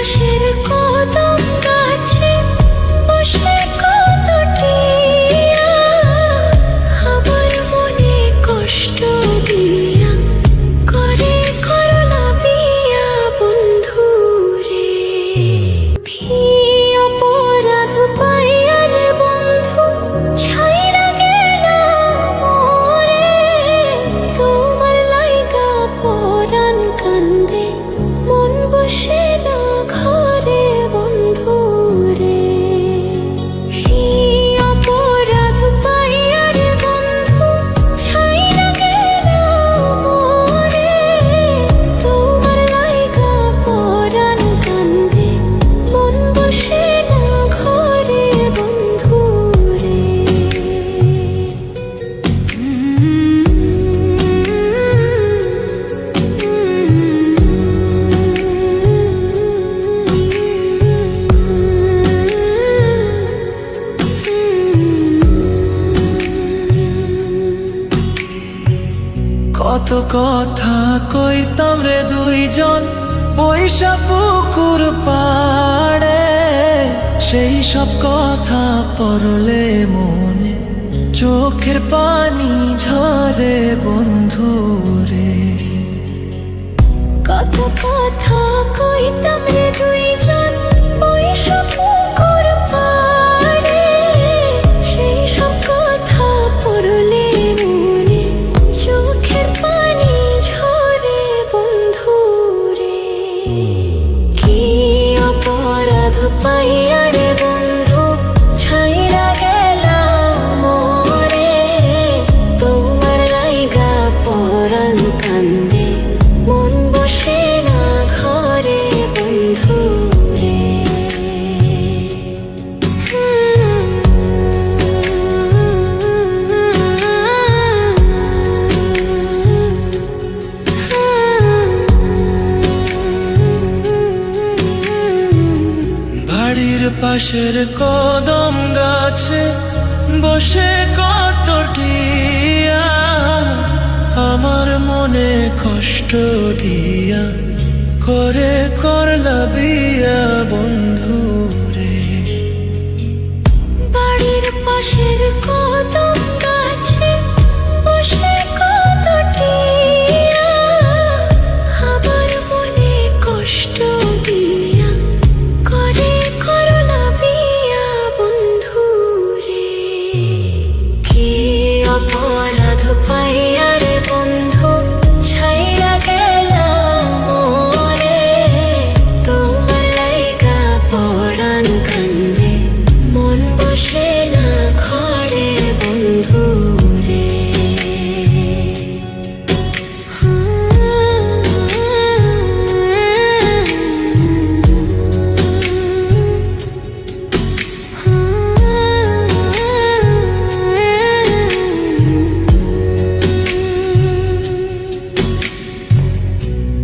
পাশের কদম গাছে বসে কত টিয়া আমার মনে কষ্ট দিয়া করে করলা বিয়া বন্ধু রে। কি অপরাধ পাইয়া রে বন্ধু ছাইরা গেলাম মোরে, তোমার লাইগা পরাণ কান্দে মন বসে না ঘরে বন্ধু রে। কি অপরাধ পাইয়া রে বন্ধু ছাইরা গেলাম মোরে, তোমার লাইগা পরাণ কান্দে মন বসে না ঘরে বন্ধু রে। কত কথা কইতাম রে দুইজন পয়সা পুকুর পাড়ে, সেই সব কথা পড়লে মনে চোখের পানি ঝরে বন্ধু রে। কত কথা কইতাম রে দুইজন পয়সা পুকুর পাড়ে, সেই সব কথা পড়লে মনে চোখের পানি ঝরে বন্ধু রে। কি অপরাধ পাইয়া রে বন্ধু ছাইরা গেলাম মোরে, তোমার লাইগা পরাণ কান্দে মন বসে না ঘরে বন্ধু রে। বাড়ির পাশের কদম গাছে বসে কত টিয়া আমার মনে কষ্ট দিয়া করে করলা বিয়া বন্ধু রে। বাড়ির পাশের কদম গাছে বসে কত টিয়া আমার মনে কষ্ট দিয়া করে করলা বিয়া বন্ধু রে। কি অপরাধ পাইয়া রে বন্ধু ছাইরা গেলাম মোরে, তোমার লাইগা পরাণ কান্দে মন বসে না ঘরে বন্ধু রে।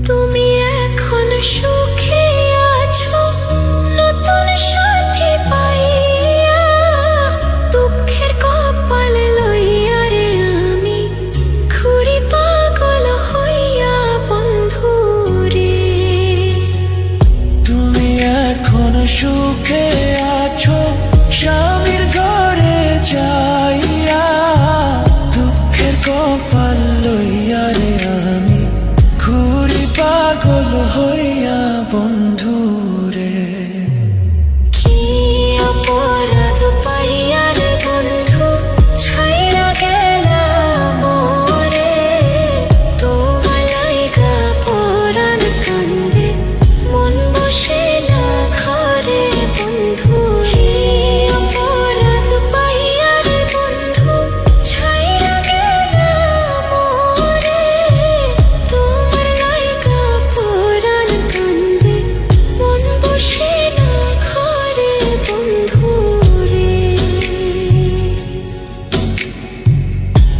তুমি এখন সুখে আছো নতুন সাথী পাইয়া, দুঃখের কপাল লইয়া রে আমি ঘুরি পাগল হইয়া বন্ধু রে। তুমি এখন সুখে আছো স্বামীর ঘরে যাইয়া, দুঃখের কপাল লইয়া রে আমি ঘুরি পাগল হইয়া বন্ধু রে। কি অপরাধ পাইয়া রে বন্ধু ছাইরা গেলাম মোরে, তোমার লাইগা পরাণ কান্দে মন বসে না ঘরে বন্ধু। কি অপরাধ পাইয়া রে বন্ধু ছাইরা গেলাম মোরে, তোমার লাইগা পরাণ কান্দে মন বসে না ঘরে বন্ধু রে।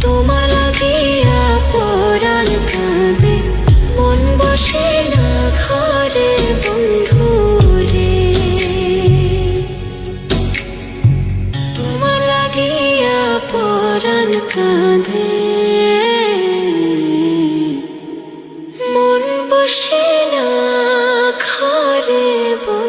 তোমার লাগিয়া পরাণ কাঁদে মন বসে না ঘরে বন্ধু রে। তোমার লাগিয়া পরাণ কাঁদে মন বসে না ঘরে। বন্ধু